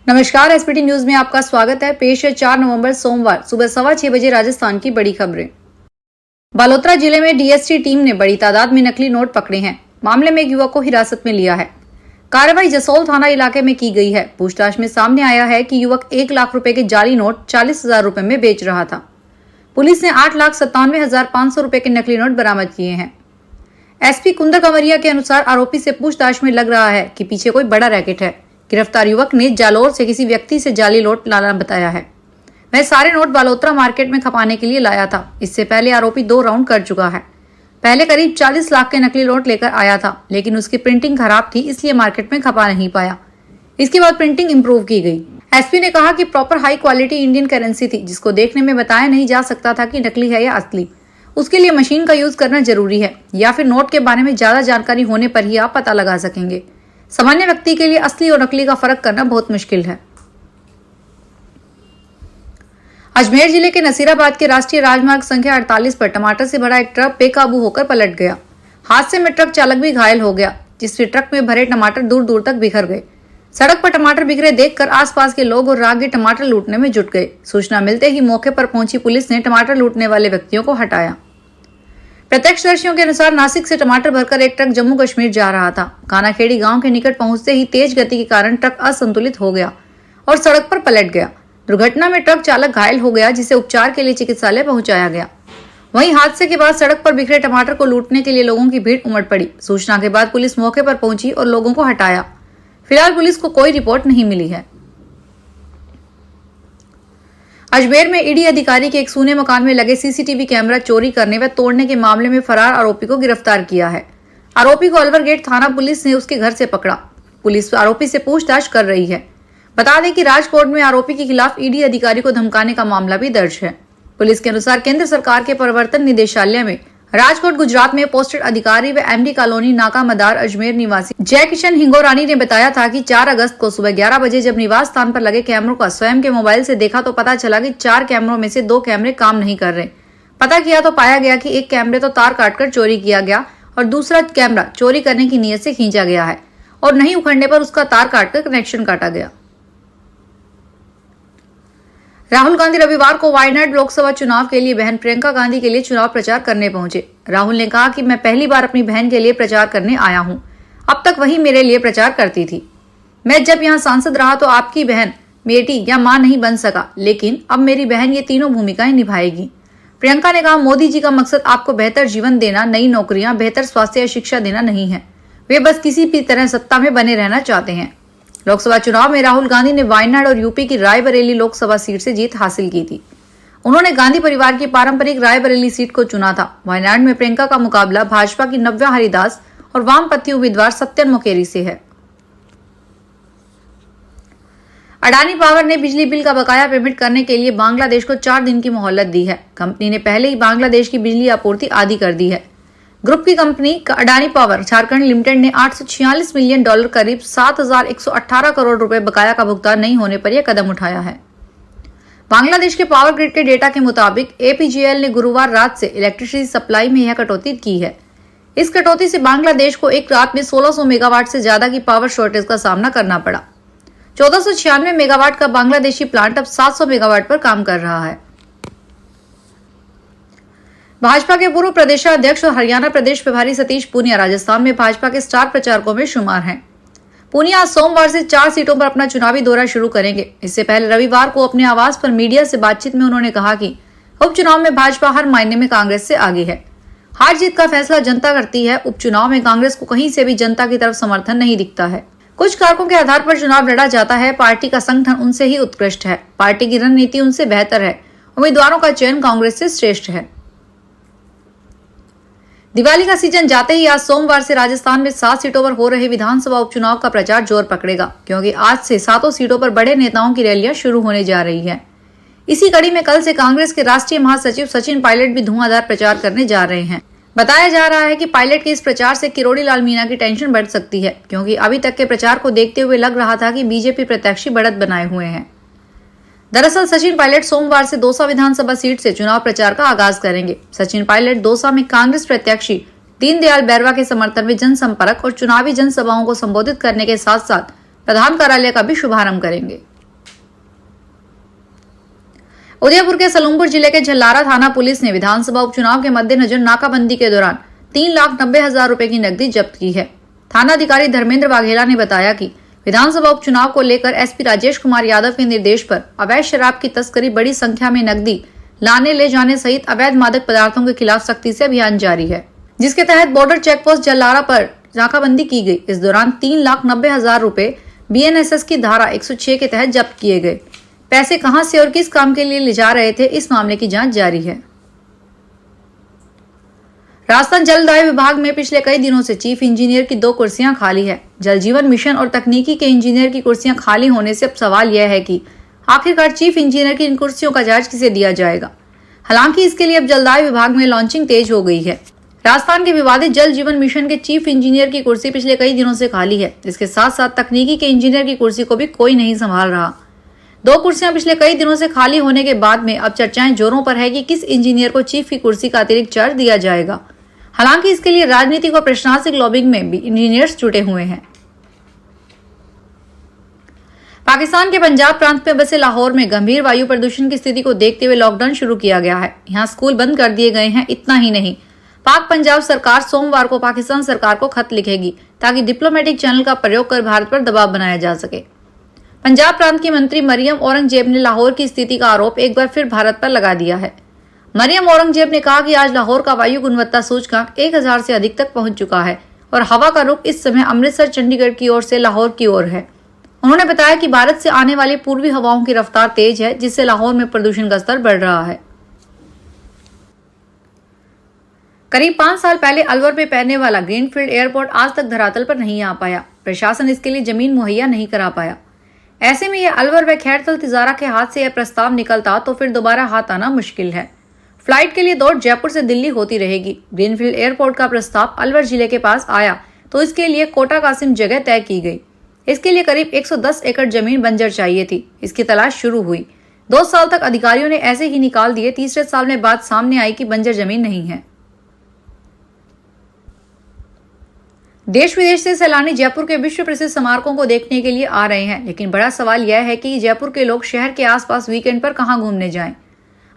नमस्कार, SPT news में आपका स्वागत है। पेश है 4 नवंबर सोमवार सुबह 6:15 बजे राजस्थान की बड़ी खबरें। बालोतरा जिले में डीएसटी टीम ने बड़ी तादाद में नकली नोट पकड़े हैं। मामले में एक युवक को हिरासत में लिया है। कार्रवाई जसोल थाना इलाके में की गई है। पूछताछ में सामने आया है कि युवक 1 लाख रुपए के जाली नोट 40,000 रुपए में बेच रहा था। पुलिस ने 8,97,500 रुपए के नकली नोट बरामद किए हैं। एसपी कुंदर कंवरिया के अनुसार आरोपी से पूछताछ में लग रहा है कि पीछे कोई बड़ा रैकेट है। गिरफ्तार युवक ने जालोर से किसी व्यक्ति से जाली नोट लाना बताया है। वह सारे नोट बालोतरा मार्केट में खपाने के लिए लाया था। इससे पहले आरोपी 2 राउंड कर चुका है। पहले करीब 40 लाख के नकली नोट लेकर आया था, लेकिन उसकी प्रिंटिंग खराब थी, इसलिए मार्केट में खपा नहीं पाया। इसके बाद प्रिंटिंग इंप्रूव की गई। एसपी ने कहा कि proper high quality Indian currency थी, जिसको देखने में बताया नहीं जा सकता था कि नकली है या असली। उसके लिए मशीन का यूज करना जरूरी है, या फिर नोट के बारे में ज्यादा जानकारी होने पर ही आप पता लगा सकेंगे। सामान्य व्यक्ति के लिए असली और नकली का फर्क करना बहुत मुश्किल है। अजमेर जिले के नसीराबाद के राष्ट्रीय राजमार्ग संख्या 48 पर टमाटर से भरा एक ट्रक बेकाबू होकर पलट गया। हादसे में ट्रक चालक भी घायल हो गया, जिससे ट्रक में भरे टमाटर दूर दूर तक बिखर गए। सड़क पर टमाटर बिखरे देखकर आसपास के लोग और राहगीर टमाटर लूटने में जुट गए। सूचना मिलते ही मौके पर पहुंची पुलिस ने टमाटर लूटने वाले व्यक्तियों को हटाया। प्रत्यक्षदर्शियों के अनुसार नासिक से टमाटर भरकर एक ट्रक जम्मू कश्मीर जा रहा था। कानाखेड़ी गांव के निकट पहुंचते ही तेज गति के कारण ट्रक असंतुलित हो गया और सड़क पर पलट गया। दुर्घटना में ट्रक चालक घायल हो गया, जिसे उपचार के लिए चिकित्सालय पहुंचाया गया। वहीं हादसे के बाद सड़क पर बिखरे टमाटर को लूटने के लिए लोगों की भीड़ उमड़ पड़ी। सूचना के बाद पुलिस मौके पर पहुंची और लोगों को हटाया। फिलहाल पुलिस को कोई रिपोर्ट नहीं मिली है। अजमेर में ईडी अधिकारी के एक सूने मकान में लगे सीसीटीवी कैमरा चोरी करने व तोड़ने के मामले में फरार आरोपी को गिरफ्तार किया है। आरोपी को अलवर गेट थाना पुलिस ने उसके घर से पकड़ा। पुलिस आरोपी से पूछताछ कर रही है। बता दें कि राजकोट में आरोपी के खिलाफ ईडी अधिकारी को धमकाने का मामला भी दर्ज है। पुलिस के अनुसार केंद्र सरकार के प्रवर्तन निदेशालय में राजकोट गुजरात में पोस्टेड अधिकारी व एमडी कॉलोनी नाका मदार अजमेर निवासी जय किशन हिंगोरानी ने बताया था कि 4 अगस्त को सुबह 11 बजे जब निवास स्थान पर लगे कैमरों का स्वयं के मोबाइल से देखा तो पता चला कि 4 कैमरों में से 2 कैमरे काम नहीं कर रहे। पता किया तो पाया गया कि एक कैमरे तो तार काटकर चोरी किया गया और दूसरा कैमरा चोरी करने की नीयत से खींचा गया है और नहीं उखड़ने पर उसका तार काटकर कनेक्शन काटा गया। राहुल गांधी रविवार को वायनाड लोकसभा चुनाव के लिए बहन प्रियंका गांधी के लिए चुनाव प्रचार करने पहुंचे। राहुल ने कहा कि मैं पहली बार अपनी बहन के लिए प्रचार करने आया हूं। अब तक वही मेरे लिए प्रचार करती थी। मैं जब यहां सांसद रहा तो आपकी बहन, बेटी या मां नहीं बन सका, लेकिन अब मेरी बहन ये तीनों भूमिकाएं निभाएगी। प्रियंका ने कहा, मोदी जी का मकसद आपको बेहतर जीवन देना, नई नौकरियां, बेहतर स्वास्थ्य या शिक्षा देना नहीं है। वे बस किसी भी तरह सत्ता में बने रहना चाहते हैं। लोकसभा चुनाव में राहुल गांधी ने वायनाड और यूपी की रायबरेली लोकसभा सीट से जीत हासिल की थी। उन्होंने गांधी परिवार की पारंपरिक रायबरेली सीट को चुना था। वायनाड में प्रियंका का मुकाबला भाजपा की नव्या हरिदास और वामपंथी उम्मीदवार सत्यन मुकेरी से है। अडानी पावर ने बिजली बिल का बकाया पेमेंट करने के लिए बांग्लादेश को 4 दिन की मोहलत दी है। कंपनी ने पहले ही बांग्लादेश की बिजली आपूर्ति आधी कर दी है। ग्रुप की company Adani power Jharkhand limited ने $846 मिलियन करीब 7,118 करोड़ रुपए बकाया का भुगतान नहीं होने पर यह कदम उठाया है। बांग्लादेश के पावर ग्रिड के डेटा के मुताबिक एपीजीएल ने गुरुवार रात से इलेक्ट्रिसिटी सप्लाई में यह कटौती की है। इस कटौती से बांग्लादेश को एक रात में 1600 मेगावाट से ज्यादा की पावर शॉर्टेज का सामना करना पड़ा। 1496 मेगावाट का बांग्लादेशी प्लांट अब 700 मेगावाट पर काम कर रहा है। भाजपा के पूर्व प्रदेशाध्यक्ष और हरियाणा प्रदेश प्रभारी सतीश पूनिया राजस्थान में भाजपा के स्टार प्रचारकों में शुमार हैं। पूनिया आज सोमवार से 4 सीटों पर अपना चुनावी दौरा शुरू करेंगे। इससे पहले रविवार को अपने आवास पर मीडिया से बातचीत में उन्होंने कहा कि उपचुनाव में भाजपा हर मायने में कांग्रेस से आगे है। हार जीत का फैसला जनता करती है। उपचुनाव में कांग्रेस को कहीं से भी जनता की तरफ समर्थन नहीं दिखता है। कुछ कारकों के आधार पर चुनाव लड़ा जाता है। पार्टी का संगठन उनसे ही उत्कृष्ट है। पार्टी की रणनीति उनसे बेहतर है। उम्मीदवारों का चयन कांग्रेस से श्रेष्ठ है। दिवाली का सीजन जाते ही आज सोमवार से राजस्थान में 7 सीटों पर हो रहे विधानसभा उपचुनाव का प्रचार जोर पकड़ेगा, क्योंकि आज से 7 सीटों पर बड़े नेताओं की रैलियां शुरू होने जा रही है। इसी कड़ी में कल से कांग्रेस के राष्ट्रीय महासचिव सचिन पायलट भी धुआंधार प्रचार करने जा रहे हैं। बताया जा रहा है कि पायलट के इस प्रचार से किरोड़ी लाल मीणा की टेंशन बढ़ सकती है, क्योंकि अभी तक के प्रचार को देखते हुए लग रहा था कि बीजेपी प्रत्याशी बढ़त बनाए हुए हैं। दरअसल सचिन पायलट सोमवार से दौसा विधानसभा सीट से चुनाव प्रचार का आगाज करेंगे। सचिन पायलट दौसा में कांग्रेस प्रत्याशी दीनदयाल बैरवा के समर्थन में जनसंपर्क और चुनावी जनसभाओं को संबोधित करने के साथ साथ प्रधान कार्यालय का भी शुभारंभ करेंगे। उदयपुर के सलूमपुर जिले के झल्लारा थाना पुलिस ने विधानसभा उपचुनाव के मद्देनजर नाकाबंदी के दौरान 3,90,000 रुपए की नकदी जब्त की है। थाना अधिकारी धर्मेंद्र वाघेला ने बताया कि विधानसभा उपचुनाव को लेकर एसपी राजेश कुमार यादव के निर्देश पर अवैध शराब की तस्करी, बड़ी संख्या में नकदी लाने ले जाने सहित अवैध मादक पदार्थों के खिलाफ सख्ती से अभियान जारी है, जिसके तहत बॉर्डर चेकपोस्ट झल्लारा पर नाकाबंदी की गई। इस दौरान 3,90,000 रुपए BNSS की धारा 106 के तहत जब्त किए गए। पैसे कहां से और किस काम के लिए ले जा रहे थे, इस मामले की जांच जारी है। राजस्थान जल दाय विभाग में पिछले कई दिनों से चीफ इंजीनियर की 2 कुर्सियां खाली है। जल जीवन मिशन और तकनीकी के इंजीनियर की कुर्सियां खाली होने से अब सवाल यह है कि आखिरकार चीफ इंजीनियर की इन कुर्सियों का चार्ज किसे दिया जाएगा। हालांकि इसके लिए अब जलदाय विभाग में लॉन्चिंग तेज हो गई है। राजस्थान के विवादित जल जीवन मिशन के चीफ इंजीनियर की कुर्सी पिछले कई दिनों से खाली है। इसके साथ साथ तकनीकी के इंजीनियर की कुर्सी को भी कोई नहीं संभाल रहा। 2 कुर्सियां पिछले कई दिनों से खाली होने के बाद में अब चर्चाएं जोरों पर है कि किस इंजीनियर को चीफ की कुर्सी का अतिरिक्त चार्ज दिया जाएगा। हालांकि इसके लिए राजनीतिक और प्रशासनिक लॉबिंग में भी इंजीनियर्स जुटे हुए हैं। पाकिस्तान के पंजाब प्रांत में बसे लाहौर में गंभीर वायु प्रदूषण की स्थिति को देखते हुए लॉकडाउन शुरू किया गया है। यहाँ स्कूल बंद कर दिए गए हैं। इतना ही नहीं, पाक पंजाब सरकार सोमवार को पाकिस्तान सरकार को खत लिखेगी ताकि डिप्लोमेटिक चैनल का प्रयोग कर भारत पर दबाव बनाया जा सके। पंजाब प्रांत की मंत्री मरियम औरंगजेब ने लाहौर की स्थिति का आरोप एक बार फिर भारत पर लगा दिया है। मरियम औरंगजेब ने कहा कि आज लाहौर का वायु गुणवत्ता सूचकांक 1000 से अधिक तक पहुंच चुका है और हवा का रुख इस समय अमृतसर, चंडीगढ़ की ओर से लाहौर की ओर है। उन्होंने बताया कि भारत से आने वाली पूर्वी हवाओं की रफ्तार तेज है, जिससे लाहौर में प्रदूषण का स्तर बढ़ रहा है। करीब 5 साल पहले अलवर में पहने वाला ग्रीनफील्ड एयरपोर्ट आज तक धरातल पर नहीं आ पाया। प्रशासन इसके लिए जमीन मुहैया नहीं करा पाया। ऐसे में यह अलवर व खैरतल तिजारा के हाथ से यह प्रस्ताव निकलता तो फिर दोबारा हाथ आना मुश्किल है। फ्लाइट के लिए दौड़ जयपुर से दिल्ली होती रहेगी। ग्रीनफील्ड एयरपोर्ट का प्रस्ताव अलवर जिले के पास आया तो इसके लिए कोटा कासिम जगह तय की गई। इसके लिए करीब 110 एकड़ जमीन बंजर चाहिए थी। इसकी तलाश शुरू हुई। 2 साल तक अधिकारियों ने ऐसे ही निकाल दिए। तीसरे साल में बात सामने आई कि बंजर जमीन नहीं है। देश विदेश से सैलानी जयपुर के विश्व प्रसिद्ध स्मारकों को देखने के लिए आ रहे हैं, लेकिन बड़ा सवाल यह है कि जयपुर के लोग शहर के आसपास वीकेंड पर कहां घूमने जाएं।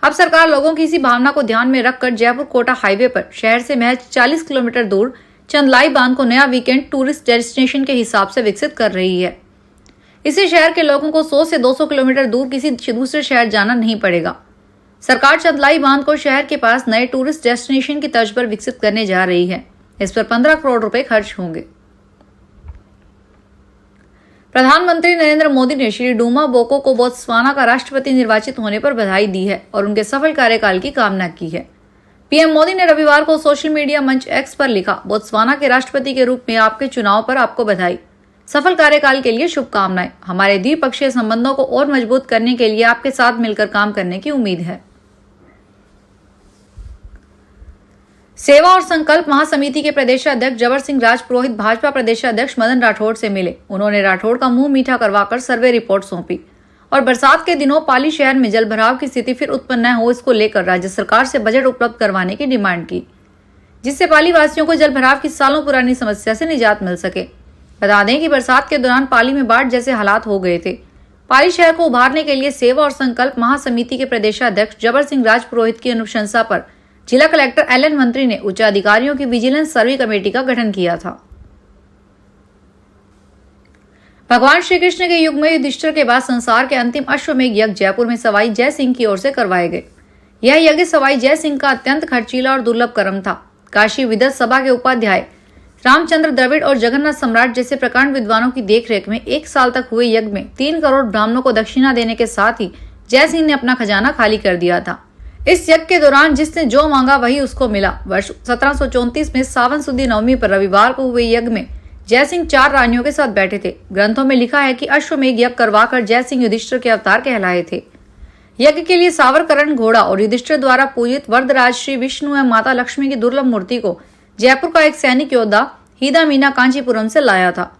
अब सरकार लोगों की इसी भावना को ध्यान में रखकर जयपुर कोटा हाईवे पर शहर से महज 40 किलोमीटर दूर चंदलाई बांध को नया वीकेंड टूरिस्ट डेस्टिनेशन के हिसाब से विकसित कर रही है। इससे शहर के लोगों को 100 से 200 किलोमीटर दूर किसी दूसरे शहर जाना नहीं पड़ेगा। सरकार चंदलाई बांध को शहर के पास नए टूरिस्ट डेस्टिनेशन की तर्ज पर विकसित करने जा रही है। इस पर 15 करोड़ रुपए खर्च होंगे। प्रधानमंत्री नरेंद्र मोदी ने श्री डूमा बोको को बोत्सवाना का राष्ट्रपति निर्वाचित होने पर बधाई दी है और उनके सफल कार्यकाल की कामना की है। पीएम मोदी ने रविवार को सोशल मीडिया मंच एक्स पर लिखा, बोत्सवाना के राष्ट्रपति के रूप में आपके चुनाव पर आपको बधाई। सफल कार्यकाल के लिए शुभकामनाएं। हमारे द्विपक्षीय संबंधों को और मजबूत करने के लिए आपके साथ मिलकर काम करने की उम्मीद है। सेवा और संकल्प महासमिति के प्रदेशाध्यक्ष जबर सिंह राजपुरोहित भाजपा प्रदेशाध्यक्ष मदन राठौड़ से मिले। उन्होंने राठौड़ का मुंह मीठा करवाकर सर्वे रिपोर्ट सौंपी और बरसात के दिनों पाली शहर में जलभराव की स्थिति फिर उत्पन्न न हो, इसको लेकर राज्य सरकार से बजट उपलब्ध करवाने की डिमांड की, जिससे पाली वासियों को जलभराव की सालों पुरानी समस्या से निजात मिल सके। बता दें कि बरसात के दौरान पाली में बाढ़ जैसे हालात हो गए थे। पाली शहर को उभारने के लिए सेवा और संकल्प महासमिति के प्रदेशाध्यक्ष जबर सिंह राजपुरोहित की अनुशंसा पर जिला कलेक्टर एलएन मंत्री ने उच्च अधिकारियों की विजिलेंस सर्वे कमेटी का गठन किया था। भगवान श्री कृष्ण के युग में युधिष्ठिर के बाद संसार के अंतिम अश्वमेध यज्ञ जयपुर में सवाई जय सिंह की ओर से करवाए गए। यह यज्ञ सवाई जय सिंह का अत्यंत खर्चीला और दुर्लभ कर्म था। काशी विदत सभा के उपाध्याय रामचंद्र द्रविड़ और जगन्नाथ सम्राट जैसे प्रकांड विद्वानों की देखरेख में 1 साल तक हुए यज्ञ में 3 करोड़ ब्राह्मणों को दक्षिणा देने के साथ ही जय सिंह ने अपना खजाना खाली कर दिया था। इस यज्ञ के दौरान जिसने जो मांगा वही उसको मिला। वर्ष 1734 में सावन सुदी नवमी पर रविवार को हुए यज्ञ में जय सिंह 4 रानियों के साथ बैठे थे। ग्रंथों में लिखा है कि अश्वमेध यज्ञ करवाकर जय सिंह युधिष्ठिर के अवतार कहलाए थे। यज्ञ के लिए सावरकरण घोड़ा और युधिष्ठिर द्वारा पूजित वरदराज श्री विष्णु एवं माता लक्ष्मी की दुर्लभ मूर्ति को जयपुर का एक सैनिक योद्धा हीदा मीना कांचीपुरम से लाया था।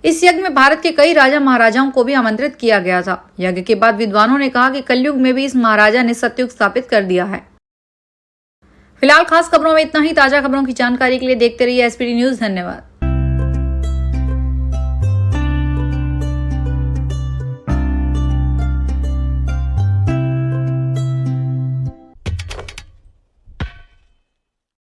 इस यज्ञ में भारत के कई राजा महाराजाओं को भी आमंत्रित किया गया था। यज्ञ के बाद विद्वानों ने कहा कि कलयुग में भी इस महाराजा ने सतयुग स्थापित कर दिया है। फिलहाल खास खबरों में इतना ही। ताजा खबरों की जानकारी के लिए देखते रहिए एसपीडी न्यूज। धन्यवाद।